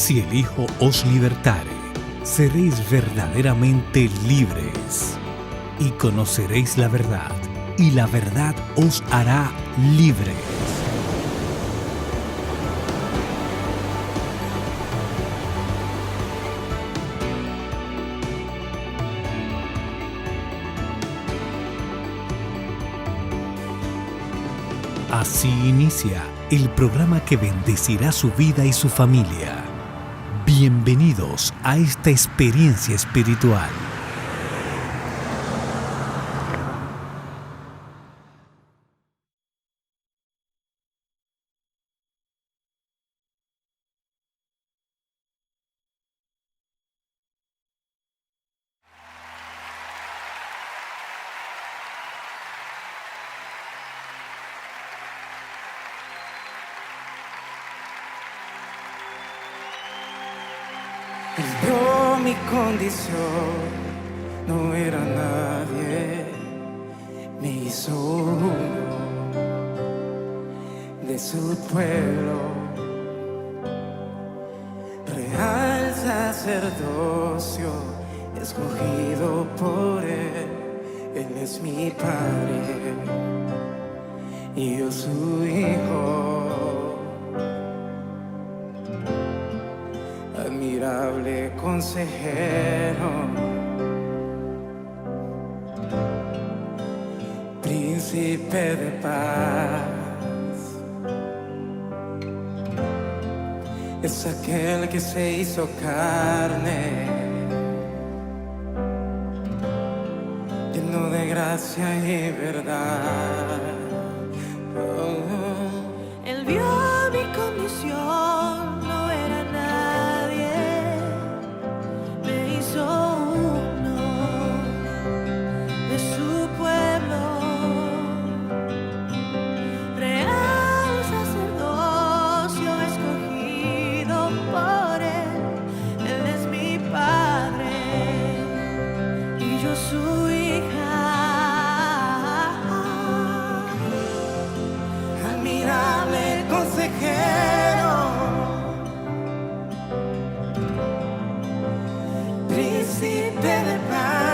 Si el Hijo os libertare, seréis verdaderamente libres. Y conoceréis la verdad, y la verdad os hará libres. Así inicia el programa que bendecirá su vida y su familia. Bienvenidos a esta experiencia espiritual. Él vio mi condición, no era nadie, me hizo uno de su pueblo, real sacerdocio, escogido por Él es mi Padre y yo su Hijo. Admirable consejero, príncipe de paz, es aquel que se hizo carne, lleno de gracia y verdad. Él vio mi condición, no era nadie, me hizo uno de su pueblo, real sacerdocio, escogido por Él es mi Padre y yo su hija. Admirable consejero, príncipe de paz,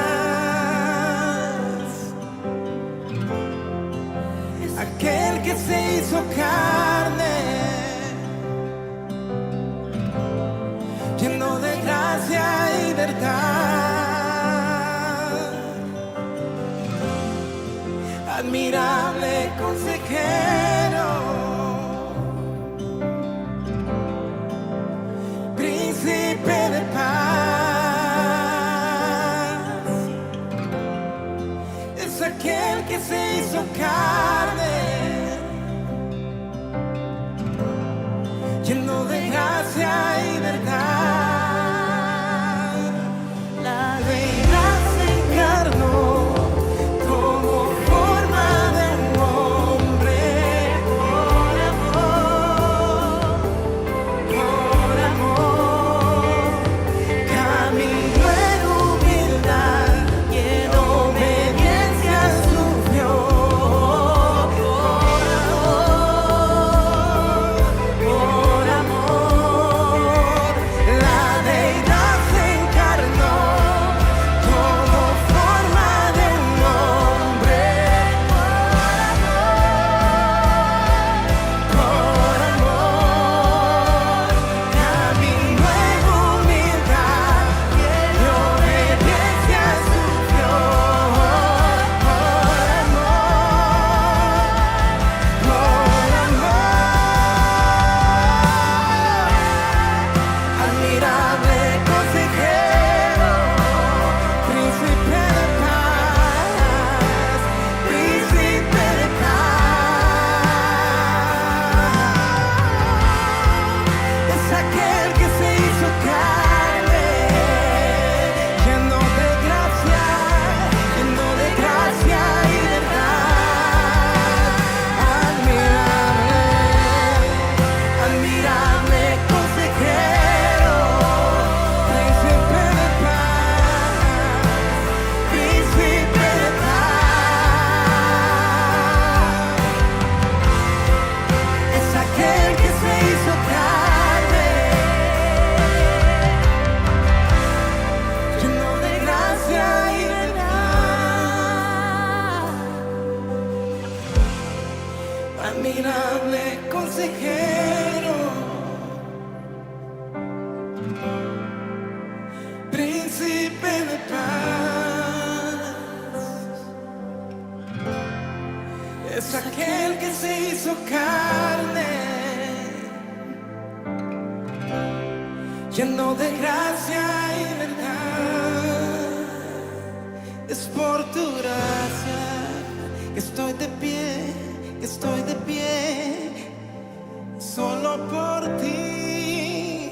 aquel que se hizo carne, lleno de gracia y verdad. Admirable consejero, príncipe de paz, es aquel que se hizo carne, lleno de gracia y verdad. La Deidad se encarnó, tomó forma de un hombre, por amor, caminó en humildad y en obediencia sufrió, por amor, admirable consejero, príncipe de paz, es aquel que se hizo carne, lleno de gracia y verdad. Es por tu gracia que estoy de pie, que estoy de pie, solo por ti,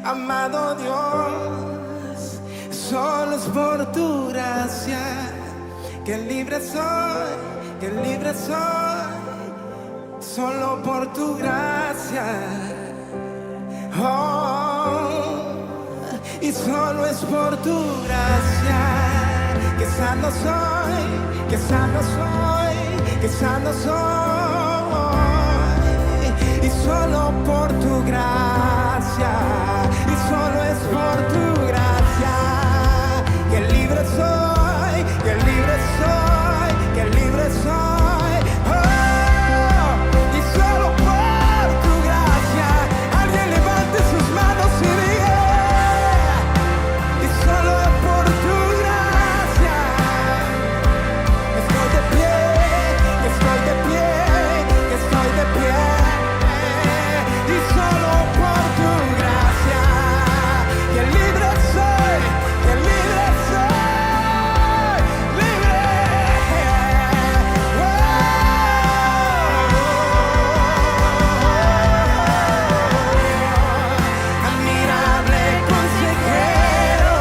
amado Dios. Solo es por tu gracia que libre soy, que libre soy, solo por tu gracia. Oh, y solo es por tu gracia que sano soy, que sano soy, que sano soy. Y solo por tu gracia, y solo es por tu gracia que libre soy, que libre soy, que libre soy. Oh, y solo por tu gracia, alguien levante sus manos y diga, y solo por tu gracia estoy de pie, estoy de pie, estoy de pie. Y solo por tu gracia que libre soy, que libre soy, libre. Admirable consejero,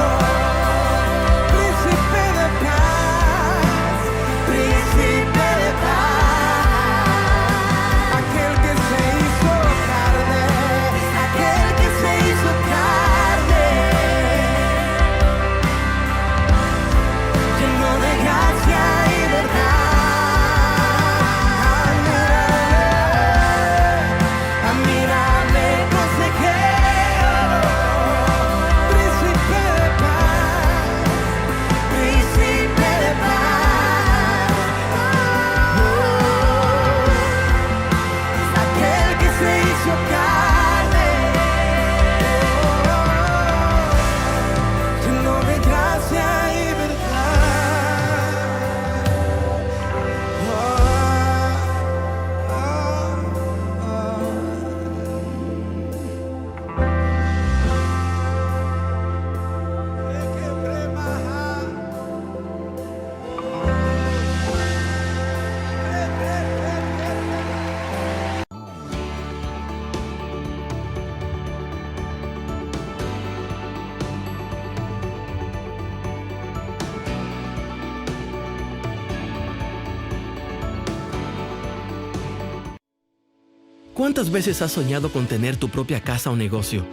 príncipe de paz, príncipe de paz, aquel que se hizo carne, aquel que se hizo carne, lleno de gracia y verdad. Admirable consejero, príncipe de paz, príncipe de paz. Aquel que se hizo carne, lleno de gracia y verdad. ¿Cuántas veces has soñado con tener tu propia casa o negocio?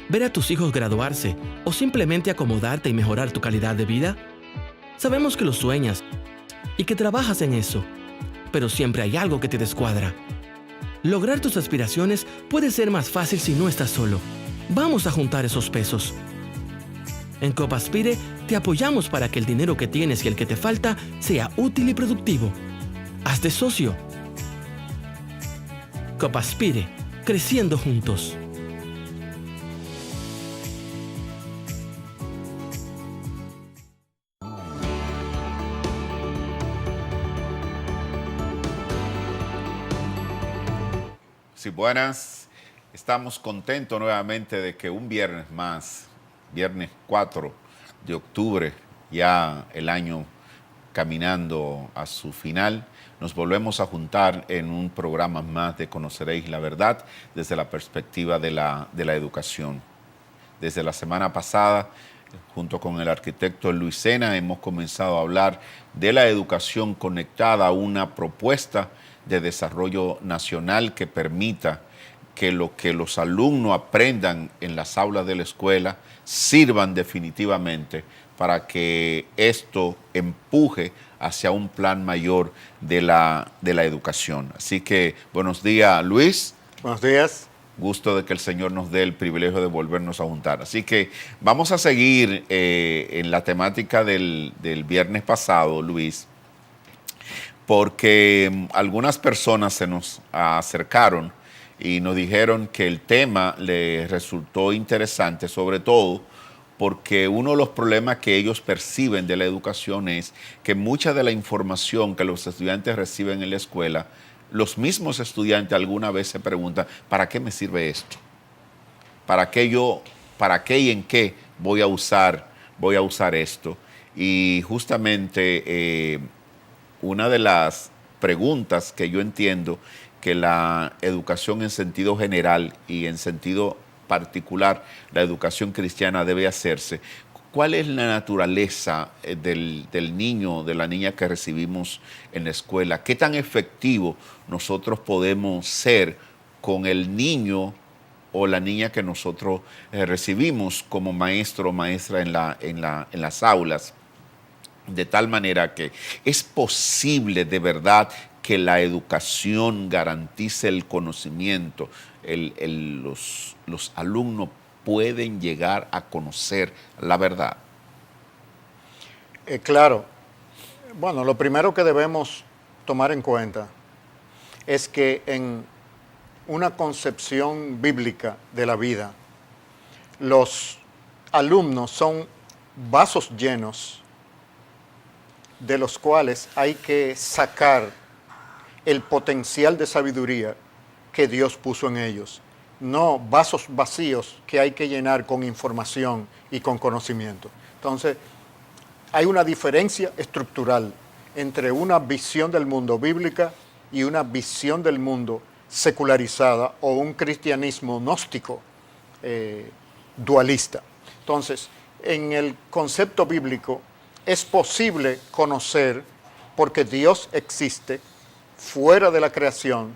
¿Ver a tus hijos graduarse o simplemente acomodarte y mejorar tu calidad de vida? Sabemos que lo sueñas y que trabajas en eso, pero siempre hay algo que te descuadra. Lograr tus aspiraciones puede ser más fácil si no estás solo. Vamos a juntar esos pesos. En Copaspire te apoyamos para que el dinero que tienes y el que te falta sea útil y productivo. Hazte socio. Copaspire, creciendo juntos. Sí, buenas. Estamos contentos nuevamente de que un viernes más, viernes 4 de octubre, ya el año caminando a su final, nos volvemos a juntar en un programa más de Conoceréis la Verdad desde la perspectiva de la educación. Desde la semana pasada, junto con el arquitecto Luis Sena, hemos comenzado a hablar de la educación conectada a una propuesta de desarrollo nacional que permita que lo que los alumnos aprendan en las aulas de la escuela sirvan definitivamente para que esto empuje hacia un plan mayor de la educación. Así que buenos días, Luis. Buenos días. Gusto de que el Señor nos dé el privilegio de volvernos a juntar. Así que vamos a seguir en la temática del viernes pasado, Luis, porque algunas personas se nos acercaron y nos dijeron que el tema les resultó interesante, sobre todo porque uno de los problemas que ellos perciben de la educación es que mucha de la información que los estudiantes reciben en la escuela, los mismos estudiantes alguna vez se preguntan, ¿para qué me sirve esto? ¿Para qué y en qué voy a usar esto? Y justamente una de las preguntas que yo entiendo que la educación en sentido general y en sentido particular, la educación cristiana debe hacerse. ¿Cuál es la naturaleza del niño o de la niña que recibimos en la escuela? ¿Qué tan efectivo nosotros podemos ser con el niño o la niña que nosotros recibimos como maestro o maestra en las aulas? De tal manera que es posible de verdad que la educación garantice el conocimiento. Los alumnos pueden llegar a conocer la verdad. Claro. Bueno, lo primero que debemos tomar en cuenta es que en una concepción bíblica de la vida, los alumnos son vasos llenos de los cuales hay que sacar el potencial de sabiduría que Dios puso en ellos. No vasos vacíos que hay que llenar con información y con conocimiento. Entonces, hay una diferencia estructural entre una visión del mundo bíblica y una visión del mundo secularizada o un cristianismo gnóstico dualista. Entonces, en el concepto bíblico es posible conocer porque Dios existe fuera de la creación,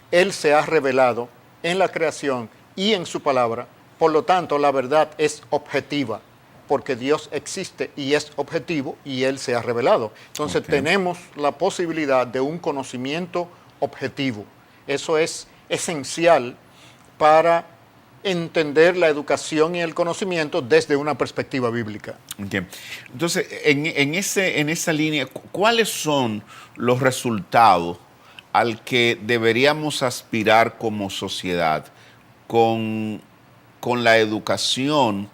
Él se ha revelado en la creación y en su palabra, por lo tanto la verdad es objetiva, porque Dios existe y es objetivo y Él se ha revelado. Entonces tenemos la posibilidad de un conocimiento objetivo. Eso es esencial para entender la educación y el conocimiento desde una perspectiva bíblica. Okay. Entonces, en esa línea, ¿cuáles son los resultados al que deberíamos aspirar como sociedad con la educación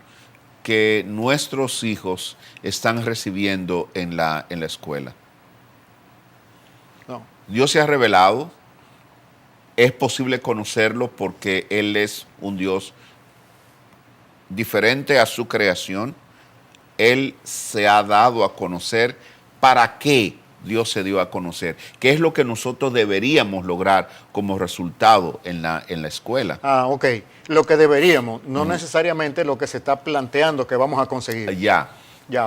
que nuestros hijos están recibiendo en la escuela? No. Dios se ha revelado. Es posible conocerlo porque Él es un Dios diferente a su creación. Él se ha dado a conocer. ¿Para qué Dios se dio a conocer? ¿Qué es lo que nosotros deberíamos lograr como resultado en la escuela? Ok. Lo que deberíamos, no necesariamente lo que se está planteando que vamos a conseguir. Ya,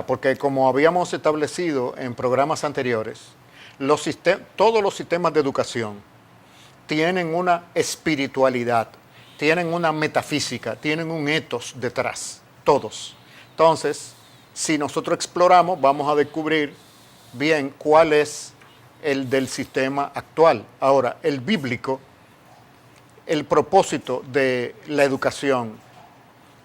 porque como habíamos establecido en programas anteriores, todos los sistemas de educación tienen una espiritualidad, tienen una metafísica, tienen un ethos detrás, todos. Entonces, si nosotros exploramos, vamos a descubrir bien cuál es el del sistema actual. Ahora, el bíblico, el propósito de la educación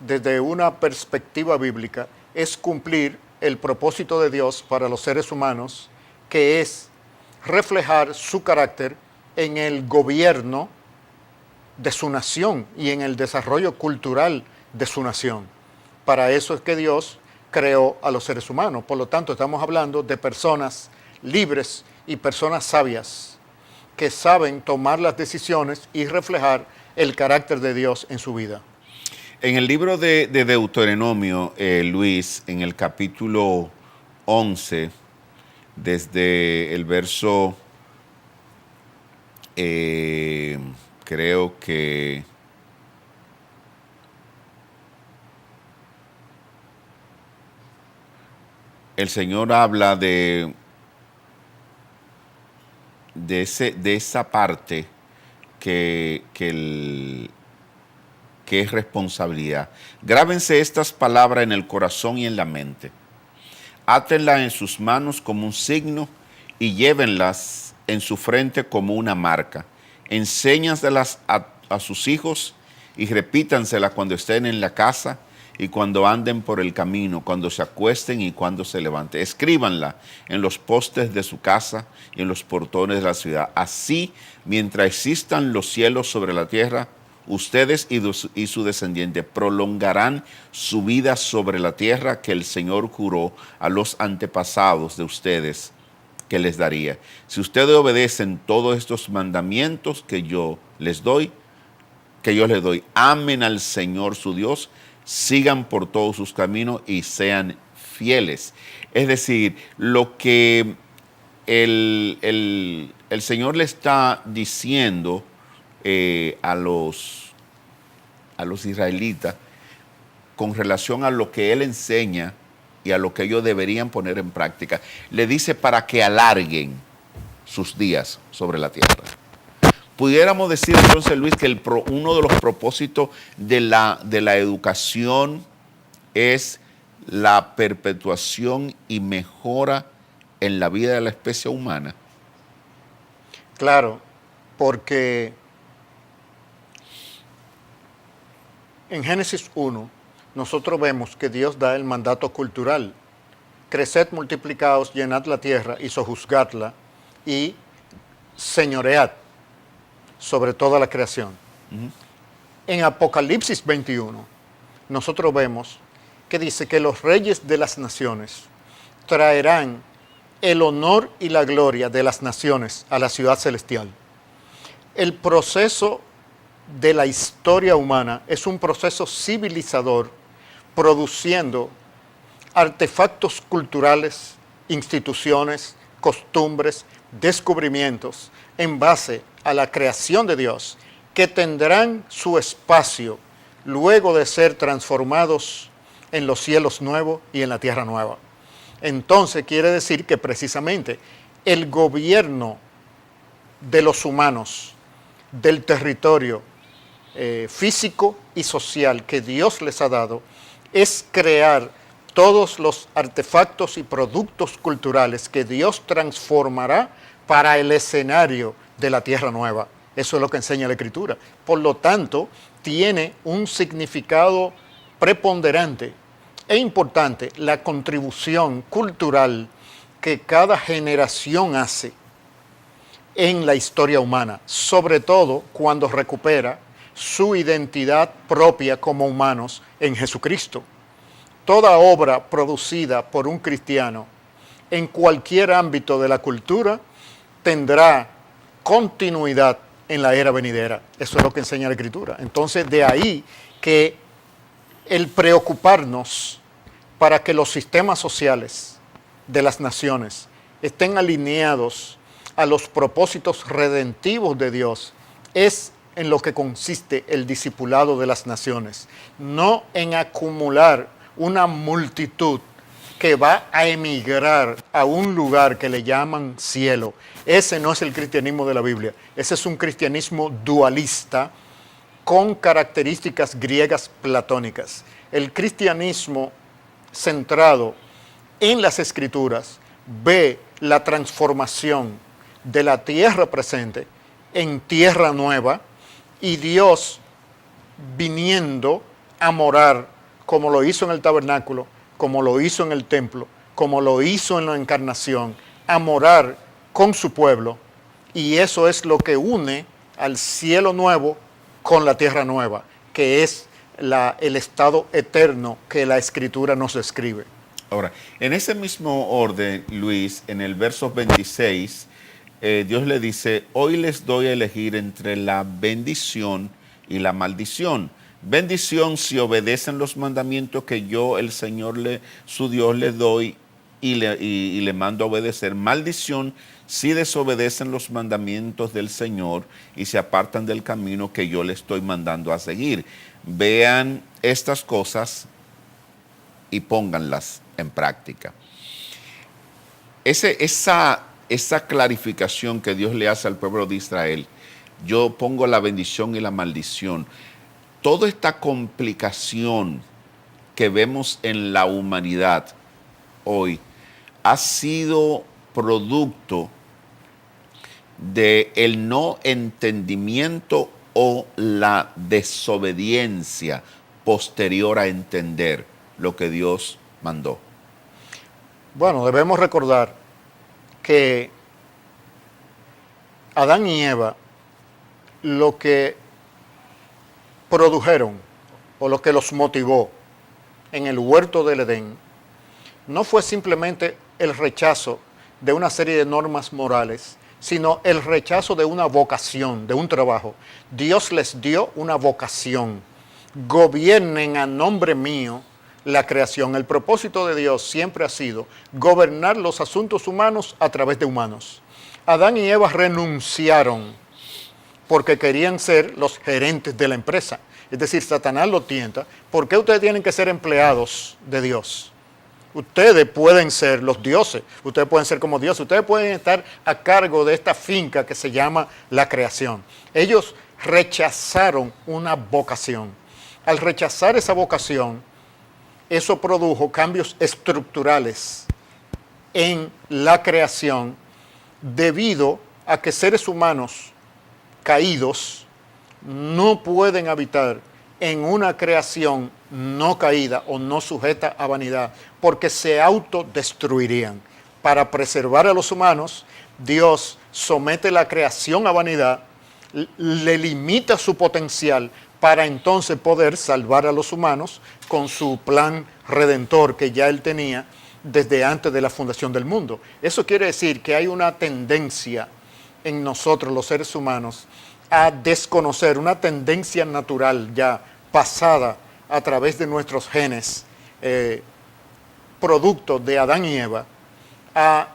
desde una perspectiva bíblica es cumplir el propósito de Dios para los seres humanos, que es reflejar su carácter en el gobierno de su nación y en el desarrollo cultural de su nación. Para eso es que Dios creó a los seres humanos. Por lo tanto, estamos hablando de personas libres y personas sabias que saben tomar las decisiones y reflejar el carácter de Dios en su vida. En el libro de Deuteronomio, Luis, en el capítulo 11, desde el verso creo que el Señor habla de esa parte que es responsabilidad. Grábense estas palabras en el corazón y en la mente. Átenlas en sus manos como un signo y llévenlas en su frente como una marca. Enséñaselas a sus hijos y repítanselas cuando estén en la casa y cuando anden por el camino, cuando se acuesten y cuando se levanten. Escríbanla en los postes de su casa y en los portones de la ciudad. Así, mientras existan los cielos sobre la tierra, ustedes y su descendiente prolongarán su vida sobre la tierra que el Señor juró a los antepasados de ustedes que les daría. Si ustedes obedecen todos estos mandamientos que yo les doy, amen al Señor su Dios, sigan por todos sus caminos y sean fieles. Es decir, lo que el Señor le está diciendo a los israelitas con relación a lo que Él enseña y a lo que ellos deberían poner en práctica, le dice para que alarguen sus días sobre la tierra. Pudiéramos decir entonces, Luis, que uno de los propósitos de la educación es la perpetuación y mejora en la vida de la especie humana. Claro, porque en Génesis 1 nosotros vemos que Dios da el mandato cultural: creced, multiplicaos, llenad la tierra y sojuzgadla y señoread sobre toda la creación. En Apocalipsis 21 nosotros vemos que dice que los reyes de las naciones traerán el honor y la gloria de las naciones a la ciudad celestial. El proceso de la historia humana es un proceso civilizador, produciendo artefactos culturales, instituciones, costumbres, descubrimientos en base a la creación de Dios, que tendrán su espacio luego de ser transformados en los cielos nuevos y en la tierra nueva. Entonces quiere decir que precisamente el gobierno de los humanos, del territorio físico y social que Dios les ha dado, es crear todos los artefactos y productos culturales que Dios transformará para el escenario de la tierra nueva. Eso es lo que enseña la Escritura. Por lo tanto, tiene un significado preponderante e importante la contribución cultural que cada generación hace en la historia humana, sobre todo cuando recupera su identidad propia como humanos en Jesucristo. Toda obra producida por un cristiano en cualquier ámbito de la cultura tendrá continuidad en la era venidera. Eso es lo que enseña la Escritura. Entonces, de ahí que el preocuparnos para que los sistemas sociales de las naciones estén alineados a los propósitos redentivos de Dios es en lo que consiste el discipulado de las naciones, no en acumular una multitud que va a emigrar a un lugar que le llaman cielo. Ese no es el cristianismo de la Biblia. Ese es un cristianismo dualista con características griegas platónicas. El cristianismo centrado en las Escrituras ve la transformación de la tierra presente en tierra nueva y Dios viniendo a morar como lo hizo en el tabernáculo, como lo hizo en el templo, como lo hizo en la encarnación, a morar con su pueblo. Y eso es lo que une al cielo nuevo con la tierra nueva, que es el estado eterno que la Escritura nos describe. Ahora, en ese mismo orden, Luis, en el verso 26, Dios le dice: hoy les doy a elegir entre la bendición y la maldición. Bendición si obedecen los mandamientos que yo, el Señor, su Dios, les doy y le mando a obedecer. Maldición si desobedecen los mandamientos del Señor y se apartan del camino que yo les estoy mandando a seguir. Vean estas cosas y pónganlas en práctica. Esa clarificación que Dios le hace al pueblo de Israel: yo pongo la bendición y la maldición. Toda esta complicación que vemos en la humanidad hoy ha sido producto del no entendimiento o la desobediencia posterior a entender lo que Dios mandó? Bueno, debemos recordar que Adán y Eva lo que produjeron o lo que los motivó en el huerto del Edén no fue simplemente el rechazo de una serie de normas morales, sino el rechazo de una vocación, de un trabajo. Dios les dio una vocación. Gobiernen a nombre mío la creación. El propósito de Dios siempre ha sido gobernar los asuntos humanos a través de humanos. Adán y Eva renunciaron porque querían ser los gerentes de la empresa. Es decir, Satanás lo tienta. ¿Por qué ustedes tienen que ser empleados de Dios? Ustedes pueden ser los dioses, ustedes pueden ser como Dios, ustedes pueden estar a cargo de esta finca que se llama la creación. Ellos rechazaron una vocación. Al rechazar esa vocación, eso produjo cambios estructurales en la creación debido a que seres humanos caídos no pueden habitar en una creación no caída o no sujeta a vanidad, porque se autodestruirían. Para preservar a los humanos, Dios somete la creación a vanidad, le limita su potencial para entonces poder salvar a los humanos con su plan redentor que ya Él tenía desde antes de la fundación del mundo. Eso quiere decir que hay una tendencia en nosotros, los seres humanos, a desconocer, una tendencia natural ya pasada a través de nuestros genes, producto de Adán y Eva, a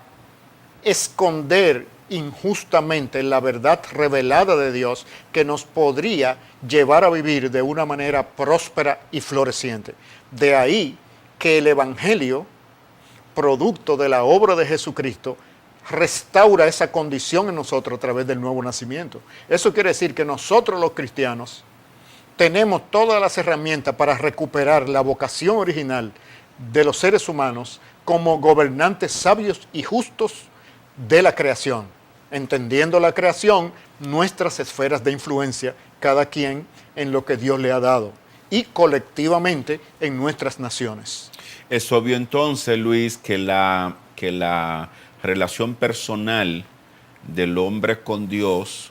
esconder injustamente la verdad revelada de Dios que nos podría llevar a vivir de una manera próspera y floreciente. De ahí que el Evangelio, producto de la obra de Jesucristo, restaura esa condición en nosotros a través del nuevo nacimiento. Eso quiere decir que nosotros los cristianos tenemos todas las herramientas para recuperar la vocación original de los seres humanos como gobernantes sabios y justos de la creación, entendiendo la creación, nuestras esferas de influencia, cada quien en lo que Dios le ha dado, y colectivamente en nuestras naciones. Es obvio entonces, Luis, que la relación personal del hombre con Dios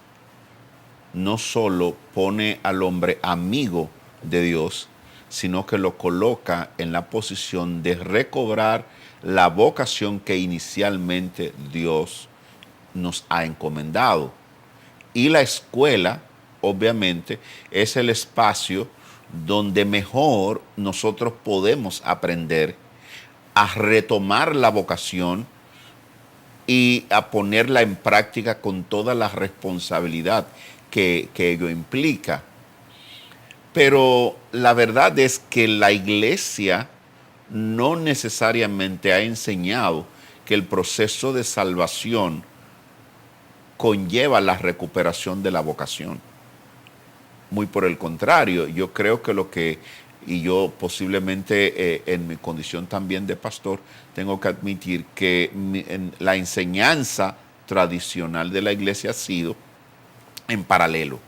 no solo pone al hombre amigo de Dios, sino que lo coloca en la posición de recobrar la vocación que inicialmente Dios nos ha encomendado. Y la escuela, obviamente, es el espacio donde mejor nosotros podemos aprender a retomar la vocación y a ponerla en práctica con toda la responsabilidad que ello implica. Pero la verdad es que la iglesia no necesariamente ha enseñado que el proceso de salvación conlleva la recuperación de la vocación. Muy por el contrario, yo creo que y yo posiblemente en mi condición también de pastor, tengo que admitir que la enseñanza tradicional de la iglesia ha sido en paralelo.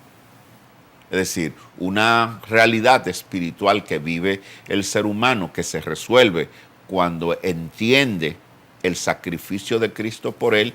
Es decir, una realidad espiritual que vive el ser humano, que se resuelve cuando entiende el sacrificio de Cristo por él,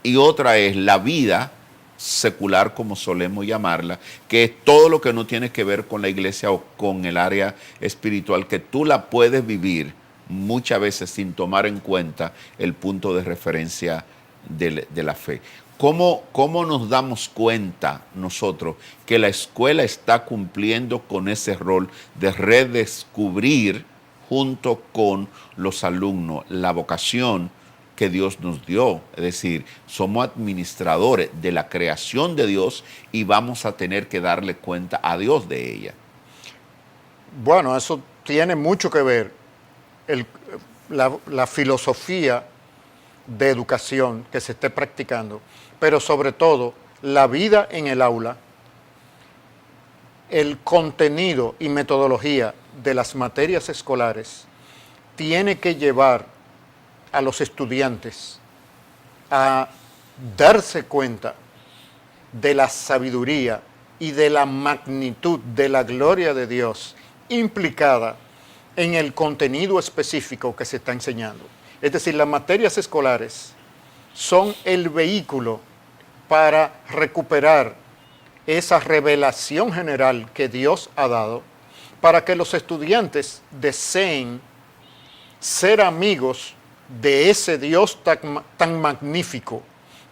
y otra es la vida secular, como solemos llamarla, que es todo lo que no tiene que ver con la iglesia o con el área espiritual, que tú la puedes vivir muchas veces sin tomar en cuenta el punto de referencia de la fe. ¿Cómo nos damos cuenta nosotros que la escuela está cumpliendo con ese rol de redescubrir junto con los alumnos la vocación que Dios nos dio? Es decir, somos administradores de la creación de Dios y vamos a tener que darle cuenta a Dios de ella. Bueno, eso tiene mucho que ver la filosofía de educación que se esté practicando, pero sobre todo la vida en el aula, el contenido y metodología de las materias escolares tiene que llevar a los estudiantes a darse cuenta de la sabiduría y de la magnitud de la gloria de Dios implicada en el contenido específico que se está enseñando. Es decir, las materias escolares son el vehículo para recuperar esa revelación general que Dios ha dado para que los estudiantes deseen ser amigos de ese Dios tan magnífico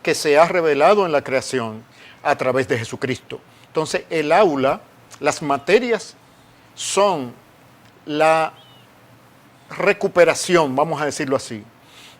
que se ha revelado en la creación a través de Jesucristo. Entonces, el aula, las materias son la recuperación, vamos a decirlo así,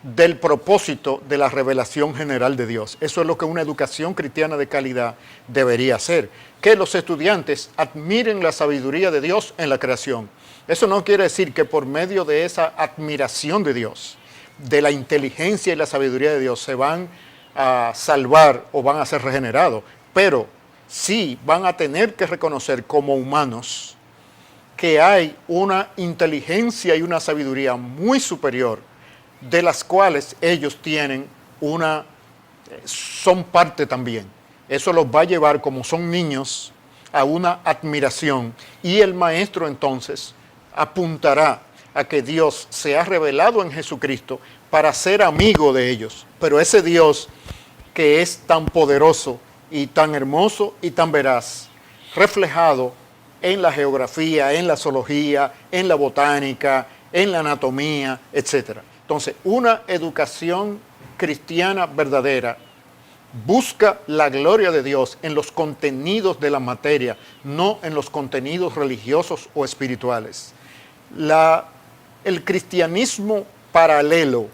del propósito de la revelación general de Dios. Eso es lo que una educación cristiana de calidad debería hacer, que los estudiantes admiren la sabiduría de Dios en la creación. Eso no quiere decir que por medio de esa admiración de Dios, de la inteligencia y la sabiduría de Dios, se van a salvar o van a ser regenerados, pero sí van a tener que reconocer como humanos que hay una inteligencia y una sabiduría muy superior, de las cuales ellos tienen son parte también. Eso los va a llevar, como son niños, a una admiración, y el maestro entonces apuntará a que Dios se ha revelado en Jesucristo para ser amigo de ellos. Pero ese Dios que es tan poderoso y tan hermoso y tan veraz, reflejado en la geografía, en la zoología, en la botánica, en la anatomía, etc. Entonces, una educación cristiana verdadera busca la gloria de Dios en los contenidos de la materia, no en los contenidos religiosos o espirituales. El cristianismo paralelo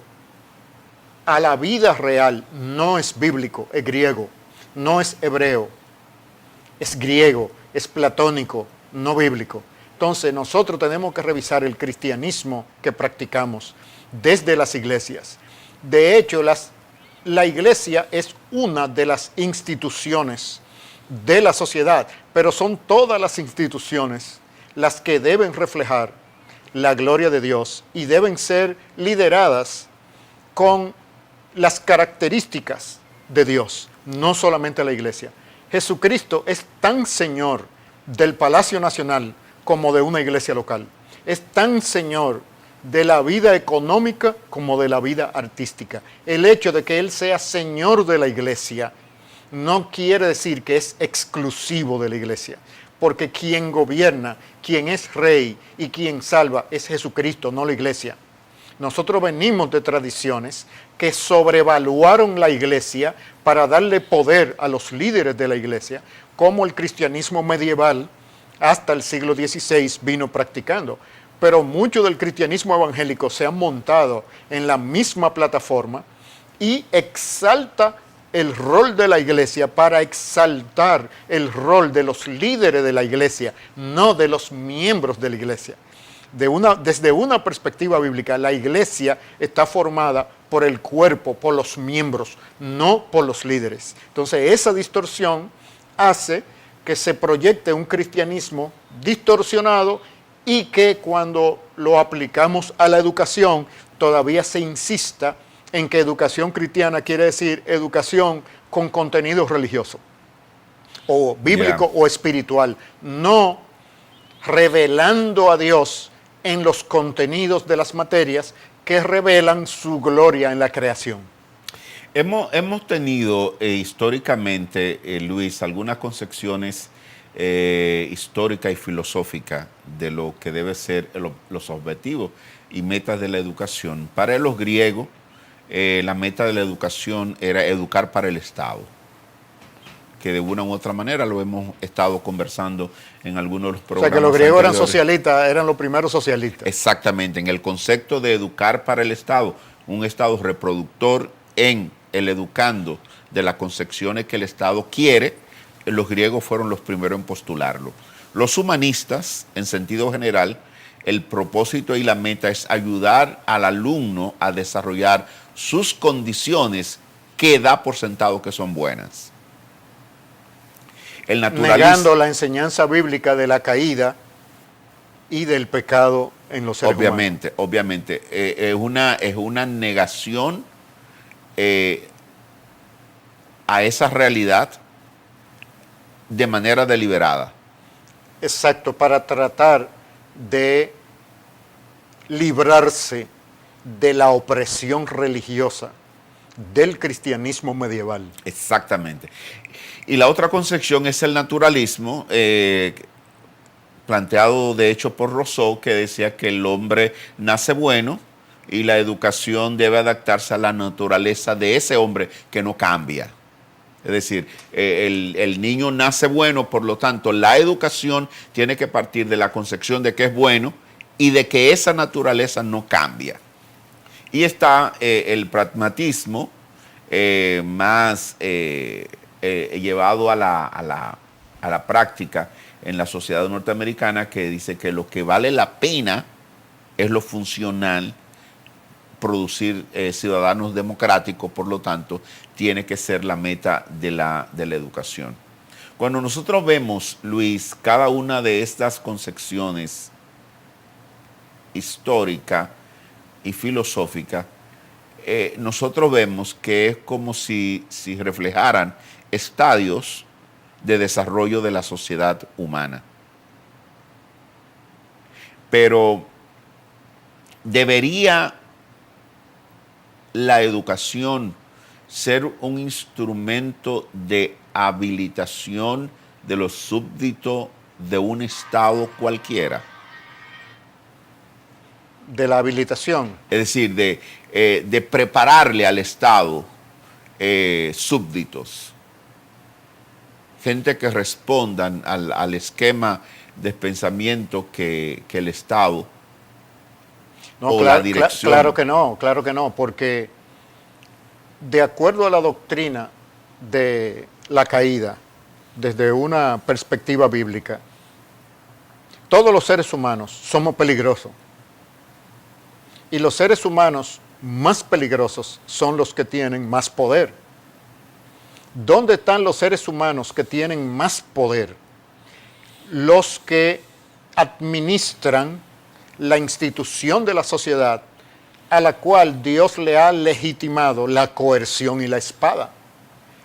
a la vida real no es bíblico, es griego, no es hebreo, es griego, es platónico, no bíblico. Entonces nosotros tenemos que revisar el cristianismo que practicamos desde las iglesias. De hecho, la iglesia es una de las instituciones de la sociedad, pero son todas las instituciones las que deben reflejar la gloria de Dios y deben ser lideradas con las características de Dios, no solamente la iglesia. Jesucristo es tan Señor del Palacio Nacional como de una iglesia local. Es tan Señor de la vida económica como de la vida artística. El hecho de que Él sea Señor de la iglesia no quiere decir que es exclusivo de la iglesia, porque quien gobierna, quien es rey y quien salva es Jesucristo, no la iglesia. Nosotros venimos de tradiciones que sobrevaluaron la iglesia para darle poder a los líderes de la iglesia, como el cristianismo medieval hasta el siglo XVI vino practicando. Pero mucho del cristianismo evangélico se ha montado en la misma plataforma y exalta el rol de la iglesia para exaltar el rol de los líderes de la iglesia, no de los miembros de la iglesia. Desde una perspectiva bíblica, la iglesia está formada por el cuerpo, por los miembros, no por los líderes. Entonces, esa distorsión hace que se proyecte un cristianismo distorsionado y que cuando lo aplicamos a la educación, todavía se insista en que educación cristiana quiere decir educación con contenido religioso, o bíblico o espiritual, no revelando a Dios en los contenidos de las materias que revelan su gloria en la creación. Hemos tenido históricamente, Luis, algunas concepciones históricas y filosóficas de lo que debe ser los objetivos y metas de la educación. Para los griegos, la meta de la educación era educar para el Estado, que de una u otra manera lo hemos estado conversando en algunos de los programas. O sea, que los griegos eran anteriores. Socialistas, eran los primeros socialistas. Exactamente, en el concepto de educar para el Estado, un Estado reproductor en el educando de las concepciones que el Estado quiere, los griegos fueron los primeros en postularlo. Los humanistas, en sentido general, el propósito y la meta es ayudar al alumno a desarrollar sus condiciones que da por sentado que son buenas. El negando la enseñanza bíblica de la caída y del pecado en los seres humanos. Obviamente. Es una negación a esa realidad de manera deliberada. Exacto, para tratar de librarse de la opresión religiosa del cristianismo medieval. Exactamente. Y la otra concepción es el naturalismo, planteado de hecho por Rousseau, que decía que el hombre nace bueno y la educación debe adaptarse a la naturaleza de ese hombre que no cambia. Es decir, el niño nace bueno, por lo tanto, la educación tiene que partir de la concepción de que es bueno y de que esa naturaleza no cambia. Y está el pragmatismo más llevado a la práctica en la sociedad norteamericana, que dice que lo que vale la pena es lo funcional, producir ciudadanos democráticos, por lo tanto, tiene que ser la meta de la educación. Cuando nosotros vemos, Luis, cada una de estas concepciones histórica y filosófica, nosotros vemos que es como si reflejaran estadios de desarrollo de la sociedad humana. Pero debería la educación ser un instrumento de habilitación de los súbditos de un estado cualquiera. De la habilitación. Es decir, de prepararle al Estado súbditos, gente que respondan al esquema de pensamiento que el Estado o la dirección. Claro que no, porque de acuerdo a la doctrina de la caída, desde una perspectiva bíblica, todos los seres humanos somos peligrosos. Y los seres humanos más peligrosos son los que tienen más poder. ¿Dónde están los seres humanos que tienen más poder? Los que administran la institución de la sociedad a la cual Dios le ha legitimado la coerción y la espada.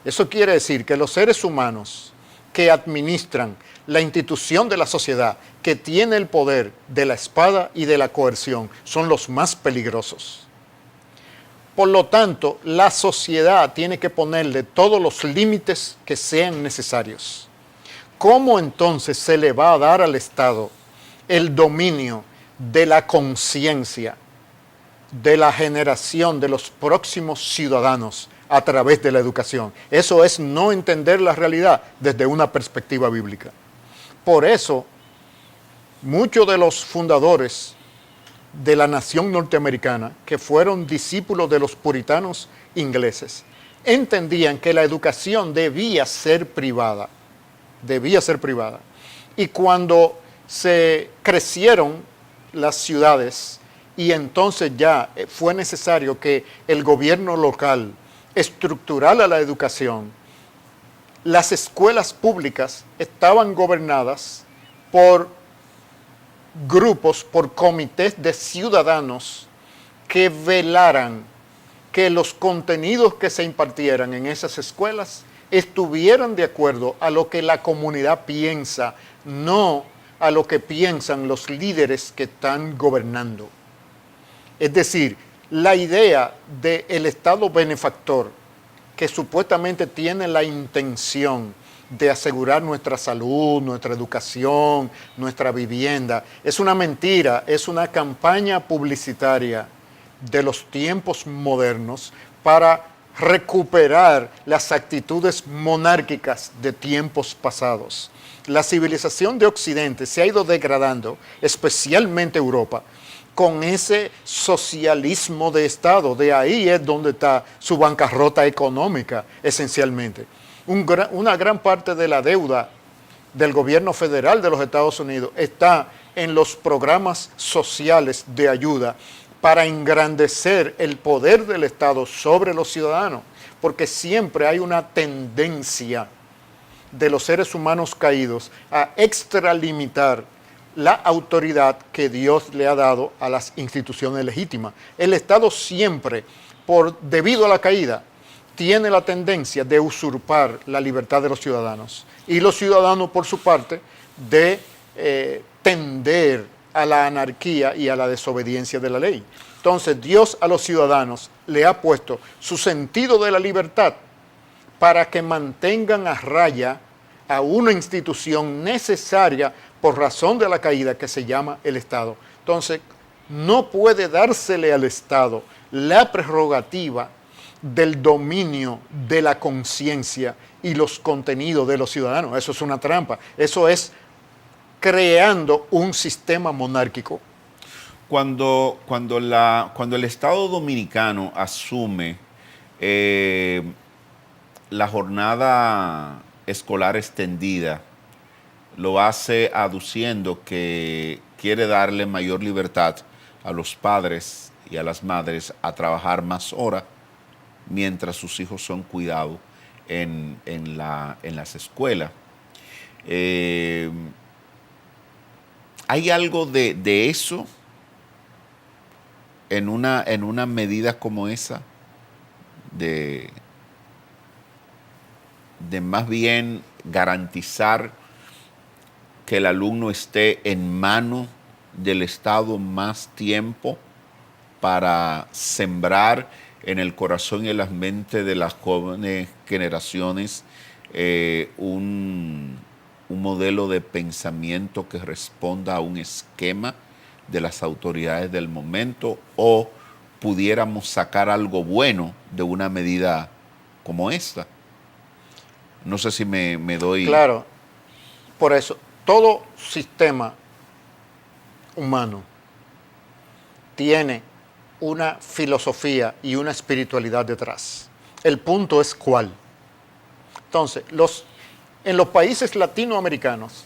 Eso quiere decir que los seres humanos que administran la institución de la sociedad, que tiene el poder de la espada y de la coerción, son los más peligrosos. Por lo tanto, la sociedad tiene que ponerle todos los límites que sean necesarios. ¿Cómo entonces se le va a dar al Estado el dominio de la conciencia, de la generación de los próximos ciudadanos a través de la educación? Eso es no entender la realidad desde una perspectiva bíblica. Por eso, muchos de los fundadores de la nación norteamericana, que fueron discípulos de los puritanos ingleses, entendían que la educación debía ser privada. Y cuando se crecieron las ciudades y entonces ya fue necesario que el gobierno local estructurara la educación, las escuelas públicas estaban gobernadas por grupos, por comités de ciudadanos que velaran que los contenidos que se impartieran en esas escuelas estuvieran de acuerdo a lo que la comunidad piensa, no a lo que piensan los líderes que están gobernando. Es decir, la idea del Estado benefactor, que supuestamente tiene la intención de asegurar nuestra salud, nuestra educación, nuestra vivienda, es una mentira, es una campaña publicitaria de los tiempos modernos para recuperar las actitudes monárquicas de tiempos pasados. La civilización de Occidente se ha ido degradando, especialmente Europa, con ese socialismo de Estado. De ahí es donde está su bancarrota económica, esencialmente. Una gran parte de la deuda del gobierno federal de los Estados Unidos está en los programas sociales de ayuda para engrandecer el poder del Estado sobre los ciudadanos, porque siempre hay una tendencia de los seres humanos caídos a extralimitar la autoridad que Dios le ha dado a las instituciones legítimas. El Estado siempre, debido a la caída, tiene la tendencia de usurpar la libertad de los ciudadanos y los ciudadanos, por su parte, de tender a la anarquía y a la desobediencia de la ley. Entonces, Dios a los ciudadanos le ha puesto su sentido de la libertad para que mantengan a raya a una institución necesaria por razón de la caída que se llama el Estado. Entonces, no puede dársele al Estado la prerrogativa del dominio de la conciencia y los contenidos de los ciudadanos. Eso es una trampa. Eso es creando un sistema monárquico. Cuando el Estado Dominicano asume la jornada escolar extendida, lo hace aduciendo que quiere darle mayor libertad a los padres y a las madres a trabajar más horas mientras sus hijos son cuidados en las escuelas. ¿Hay algo de eso en una medida como esa? De más bien garantizar que el alumno esté en manos del Estado más tiempo para sembrar en el corazón y en las mentes de las jóvenes generaciones un modelo de pensamiento que responda a un esquema de las autoridades del momento, o pudiéramos sacar algo bueno de una medida como esta? No sé si me doy... Claro, por eso, todo sistema humano tiene una filosofía y una espiritualidad detrás. El punto es cuál. Entonces, en los países latinoamericanos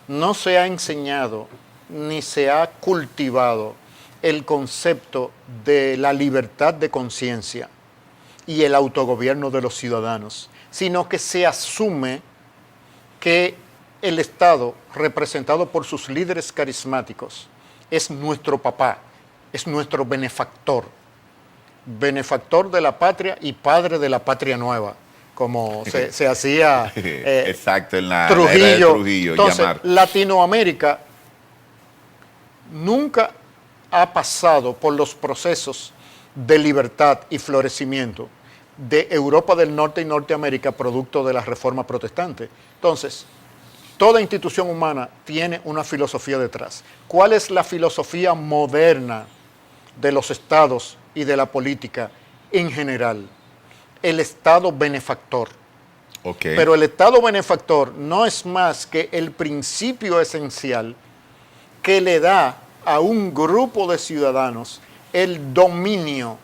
no se ha enseñado ni se ha cultivado el concepto de la libertad de conciencia y el autogobierno de los ciudadanos, sino que se asume que el Estado, representado por sus líderes carismáticos, es nuestro papá, es nuestro benefactor de la patria y padre de la patria nueva, como se hacía exacto, en la Trujillo. era de Trujillo. Entonces, llamar. Latinoamérica nunca ha pasado por los procesos de libertad y florecimiento de Europa del Norte y Norteamérica, producto de la Reforma Protestante. Entonces, toda institución humana tiene una filosofía detrás. ¿Cuál es la filosofía moderna de los estados y de la política en general? El Estado benefactor. Okay. Pero el Estado benefactor no es más que el principio esencial que le da a un grupo de ciudadanos el dominio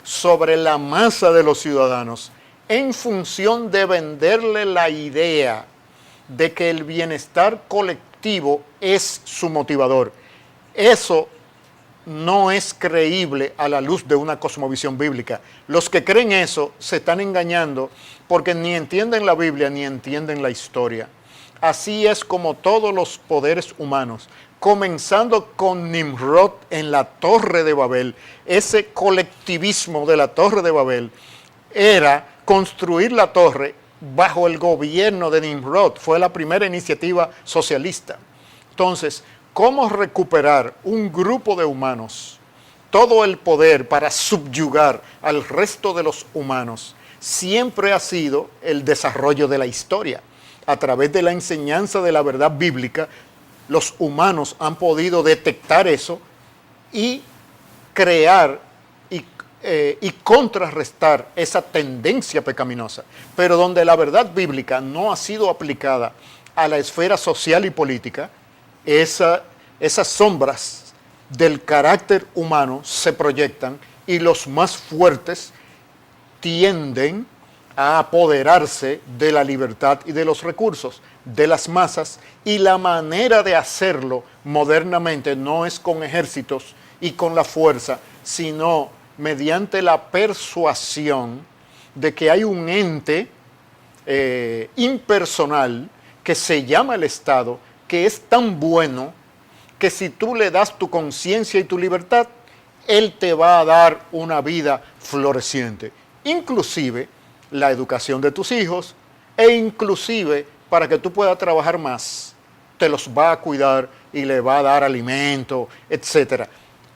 sobre la masa de los ciudadanos en función de venderle la idea de que el bienestar colectivo es su motivador. Eso no es creíble a la luz de una cosmovisión bíblica. Los que creen eso se están engañando porque ni entienden la Biblia ni entienden la historia. Así es como todos los poderes humanos, comenzando con Nimrod en la Torre de Babel. Ese colectivismo de la Torre de Babel era construir la torre bajo el gobierno de Nimrod. Fue la primera iniciativa socialista. Entonces, ¿cómo recuperar un grupo de humanos todo el poder para subyugar al resto de los humanos? Siempre ha sido el desarrollo de la historia. A través de la enseñanza de la verdad bíblica, los humanos han podido detectar eso y crear y contrarrestar esa tendencia pecaminosa. Pero donde la verdad bíblica no ha sido aplicada a la esfera social y política, esas sombras del carácter humano se proyectan y los más fuertes tienden a apoderarse de la libertad y de los recursos de las masas, y la manera de hacerlo modernamente no es con ejércitos y con la fuerza, sino mediante la persuasión de que hay un ente impersonal que se llama el Estado, que es tan bueno que si tú le das tu conciencia y tu libertad, él te va a dar una vida floreciente. inclusive la educación de tus hijos e inclusive para que tú puedas trabajar más, te los va a cuidar y le va a dar alimento, etc.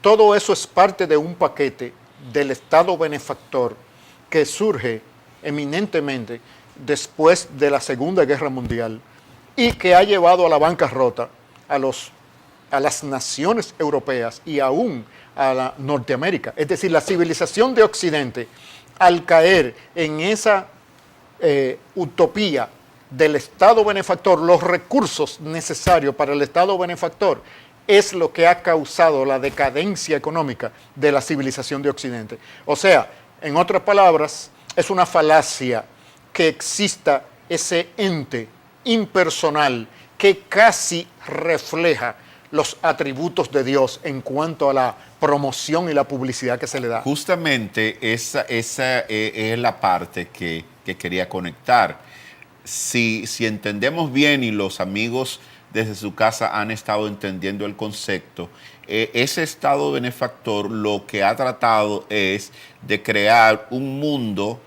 Todo eso es parte de un paquete del Estado benefactor que surge eminentemente después de la Segunda Guerra Mundial y que ha llevado a la bancarrota a las naciones europeas y aún a la Norteamérica. Es decir, la civilización de Occidente, al caer en esa utopía del Estado benefactor, los recursos necesarios para el Estado benefactor, es lo que ha causado la decadencia económica de la civilización de Occidente. O sea, en otras palabras, es una falacia que exista ese ente impersonal que casi refleja los atributos de Dios en cuanto a la promoción y la publicidad que se le da. Justamente esa es la parte que quería conectar. Si entendemos bien y los amigos desde su casa han estado entendiendo el concepto, ese Estado benefactor lo que ha tratado es de crear un mundo,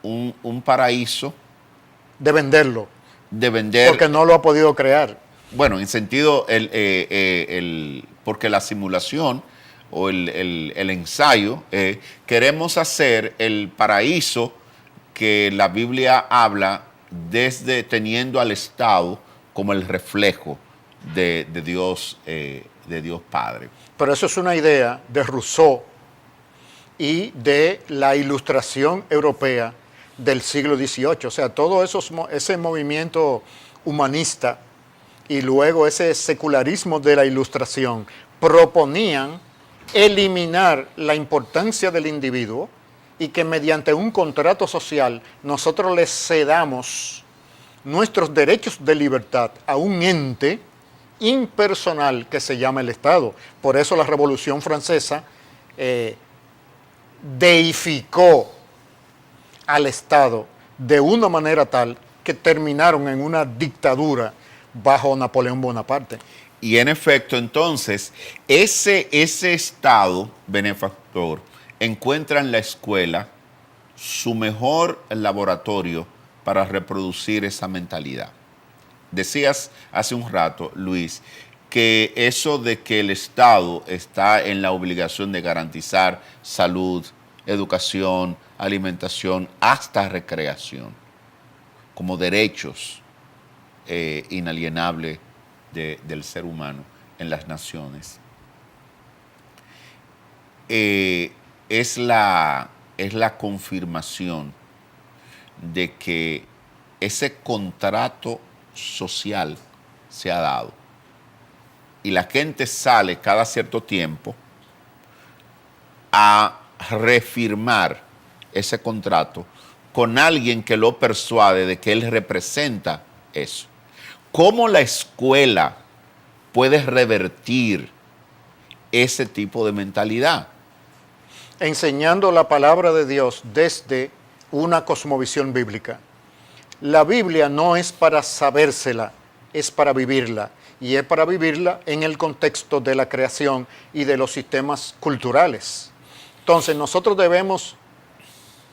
un paraíso. De venderlo. De vender. Porque no lo ha podido crear. Bueno, en sentido, porque la simulación o el ensayo, queremos hacer el paraíso que la Biblia habla desde teniendo al Estado como el reflejo de Dios Padre. Pero eso es una idea de Rousseau y de la Ilustración europea del siglo XVIII. O sea, todo ese movimiento humanista y luego ese secularismo de la Ilustración proponían eliminar la importancia del individuo y que mediante un contrato social nosotros le cedamos nuestros derechos de libertad a un ente impersonal que se llama el Estado. Por eso la Revolución Francesa deificó al Estado de una manera tal que terminaron en una dictadura bajo Napoleón Bonaparte. Y en efecto, entonces, ese Estado benefactor encuentra en la escuela su mejor laboratorio para reproducir esa mentalidad. Decías hace un rato, Luis, que eso de que el Estado está en la obligación de garantizar salud, educación, alimentación, hasta recreación, como derechos inalienables del ser humano en las naciones. Es la confirmación de que ese contrato social se ha dado y la gente sale cada cierto tiempo a refirmar ese contrato con alguien que lo persuade de que él representa eso. ¿Cómo la escuela puede revertir ese tipo de mentalidad? Enseñando la palabra de Dios desde una cosmovisión bíblica. La Biblia no es para sabérsela, es para vivirla. Y es para vivirla en el contexto de la creación y de los sistemas culturales. Entonces nosotros debemos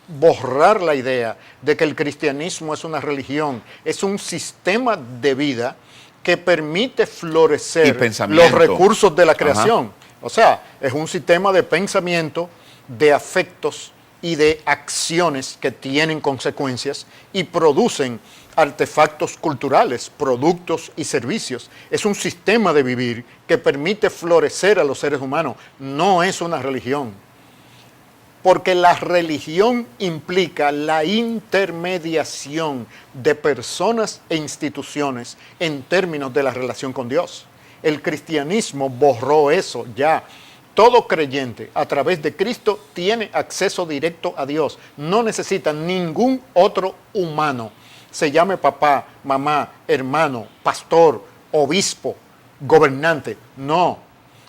borrar la idea de que el cristianismo es una religión, es un sistema de vida que permite florecer los recursos de la creación. Ajá. O sea, es un sistema de pensamiento, de afectos y de acciones que tienen consecuencias y producen artefactos culturales, productos y servicios. Es un sistema de vivir que permite florecer a los seres humanos. No es una religión. Porque la religión implica la intermediación de personas e instituciones en términos de la relación con Dios. El cristianismo borró eso ya. Todo creyente a través de Cristo tiene acceso directo a Dios. No necesita ningún otro humano, se llame papá, mamá, hermano, pastor, obispo, gobernante. No.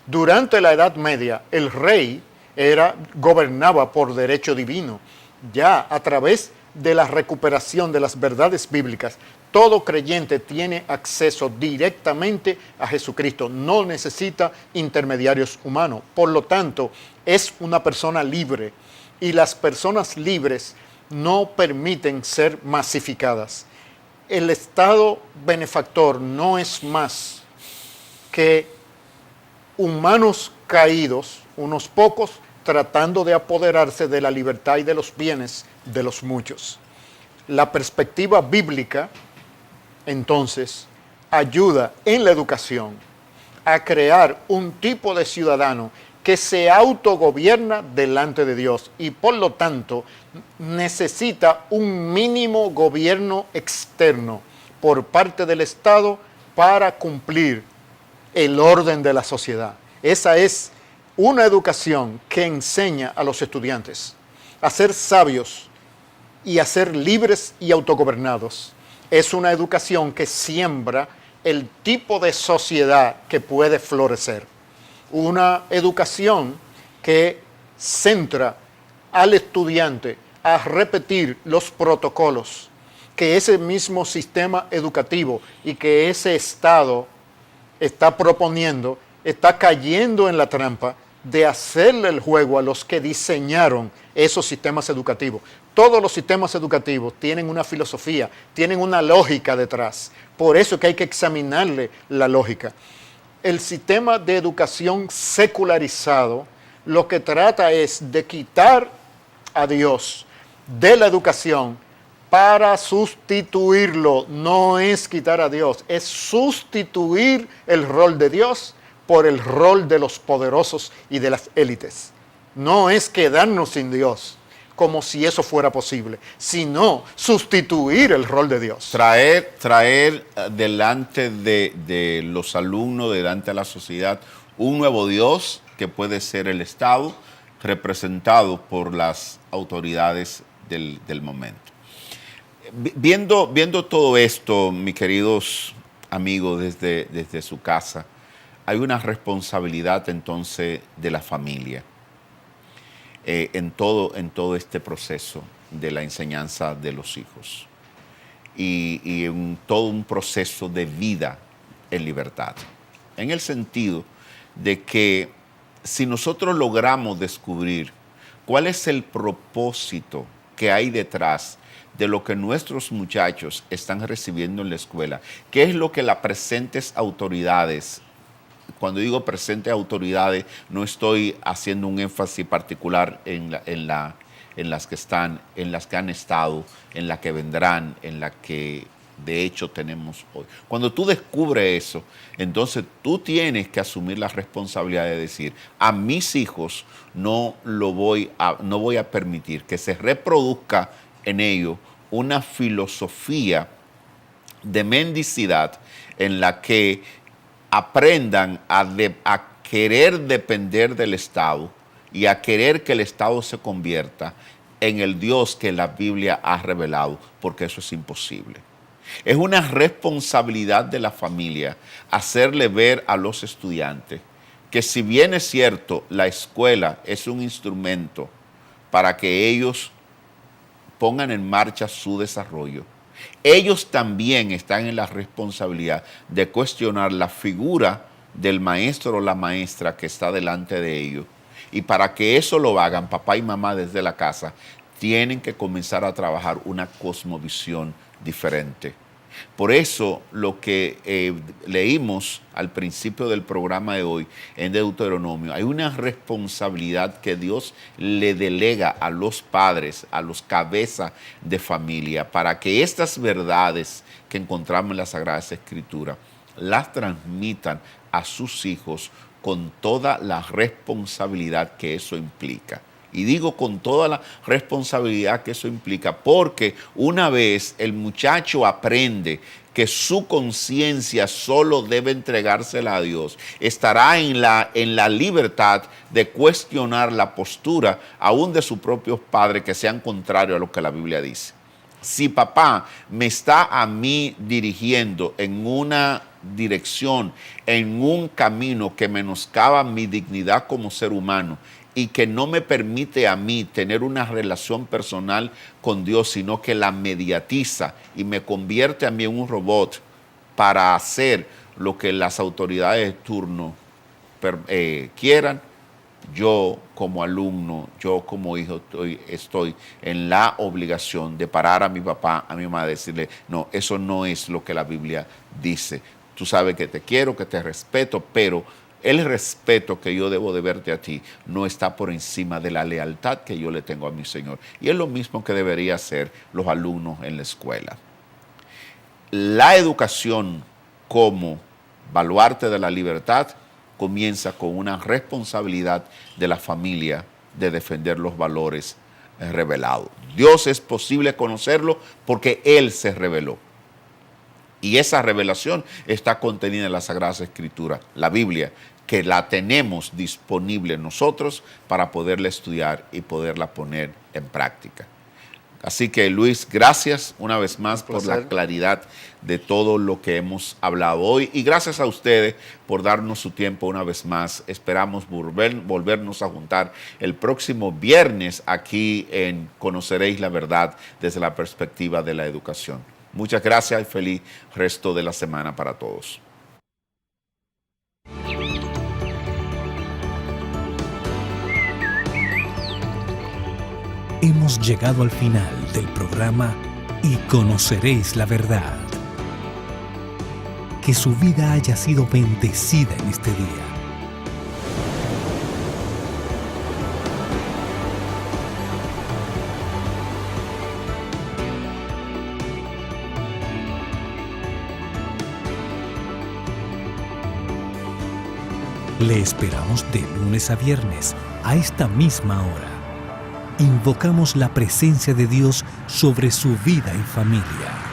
Durante la Edad Media, el rey gobernaba por derecho divino. Ya a través de la recuperación de las verdades bíblicas, todo creyente tiene acceso directamente a Jesucristo, no necesita intermediarios humanos. Por lo tanto, es una persona libre y las personas libres no permiten ser masificadas. El Estado benefactor no es más que humanos caídos, unos pocos, tratando de apoderarse de la libertad y de los bienes de los muchos. La perspectiva bíblica, entonces, ayuda en la educación a crear un tipo de ciudadano que se autogobierna delante de Dios y por lo tanto necesita un mínimo gobierno externo por parte del Estado para cumplir el orden de la sociedad. Esa es una educación que enseña a los estudiantes a ser sabios y a ser libres y autogobernados. Es una educación que siembra el tipo de sociedad que puede florecer. Una educación que centra al estudiante a repetir los protocolos que ese mismo sistema educativo y que ese Estado está proponiendo, está cayendo en la trampa de hacerle el juego a los que diseñaron esos sistemas educativos. Todos los sistemas educativos tienen una filosofía, tienen una lógica detrás. Por eso es que hay que examinarle la lógica. El sistema de educación secularizado lo que trata es de quitar a Dios de la educación para sustituirlo. No es quitar a Dios, es sustituir el rol de Dios por el rol de los poderosos y de las élites. No es quedarnos sin Dios, como si eso fuera posible, sino sustituir el rol de Dios. Traer delante de los alumnos, delante de la sociedad, un nuevo Dios que puede ser el Estado, representado por las autoridades del momento. Viendo todo esto, mis queridos amigos, desde su casa, hay una responsabilidad entonces de la familia en todo este proceso de la enseñanza de los hijos y en todo un proceso de vida en libertad. En el sentido de que si nosotros logramos descubrir cuál es el propósito que hay detrás de lo que nuestros muchachos están recibiendo en la escuela, qué es lo que las presentes autoridades, cuando digo presentes autoridades, no estoy haciendo un énfasis particular en las que están, en las que han estado, en las que vendrán, en las que de hecho tenemos hoy. Cuando tú descubres eso, entonces tú tienes que asumir la responsabilidad de decir, a mis hijos no voy a permitir que se reproduzca en ellos una filosofía de mendicidad en la que aprendan a querer depender del Estado y a querer que el Estado se convierta en el Dios que la Biblia ha revelado, porque eso es imposible. Es una responsabilidad de la familia hacerle ver a los estudiantes que si bien es cierto, la escuela es un instrumento para que ellos pongan en marcha su desarrollo, ellos también están en la responsabilidad de cuestionar la figura del maestro o la maestra que está delante de ellos. Y para que eso lo hagan, papá y mamá desde la casa tienen que comenzar a trabajar una cosmovisión diferente. Por eso lo que leímos al principio del programa de hoy en Deuteronomio, hay una responsabilidad que Dios le delega a los padres, a los cabezas de familia, para que estas verdades que encontramos en las Sagradas Escrituras las transmitan a sus hijos con toda la responsabilidad que eso implica. Y digo con toda la responsabilidad que eso implica, porque una vez el muchacho aprende que su conciencia solo debe entregársela a Dios, estará en la libertad de cuestionar la postura aún de sus propios padres que sean contrarios a lo que la Biblia dice. Si papá me está a mí dirigiendo en una dirección, en un camino que menoscaba mi dignidad como ser humano, y que no me permite a mí tener una relación personal con Dios, sino que la mediatiza y me convierte a mí en un robot para hacer lo que las autoridades de turno quieran, yo como alumno, yo como hijo, estoy en la obligación de parar a mi papá, a mi mamá, decirle, no, eso no es lo que la Biblia dice. Tú sabes que te quiero, que te respeto, pero el respeto que yo debo de verte a ti no está por encima de la lealtad que yo le tengo a mi Señor. Y es lo mismo que debería hacer los alumnos en la escuela. La educación como baluarte de la libertad comienza con una responsabilidad de la familia de defender los valores revelados. Dios es posible conocerlo porque Él se reveló. Y esa revelación está contenida en las Sagradas Escrituras, la Biblia, que la tenemos disponible nosotros para poderla estudiar y poderla poner en práctica. Así que, Luis, gracias una vez más por la claridad de todo lo que hemos hablado hoy. Y gracias a ustedes por darnos su tiempo una vez más. Esperamos volvernos a juntar el próximo viernes aquí en Conoceréis la Verdad desde la perspectiva de la educación. Muchas gracias y feliz resto de la semana para todos. Hemos llegado al final del programa Y Conoceréis la Verdad. Que su vida haya sido bendecida en este día. Le esperamos de lunes a viernes a esta misma hora. Invocamos la presencia de Dios sobre su vida y familia.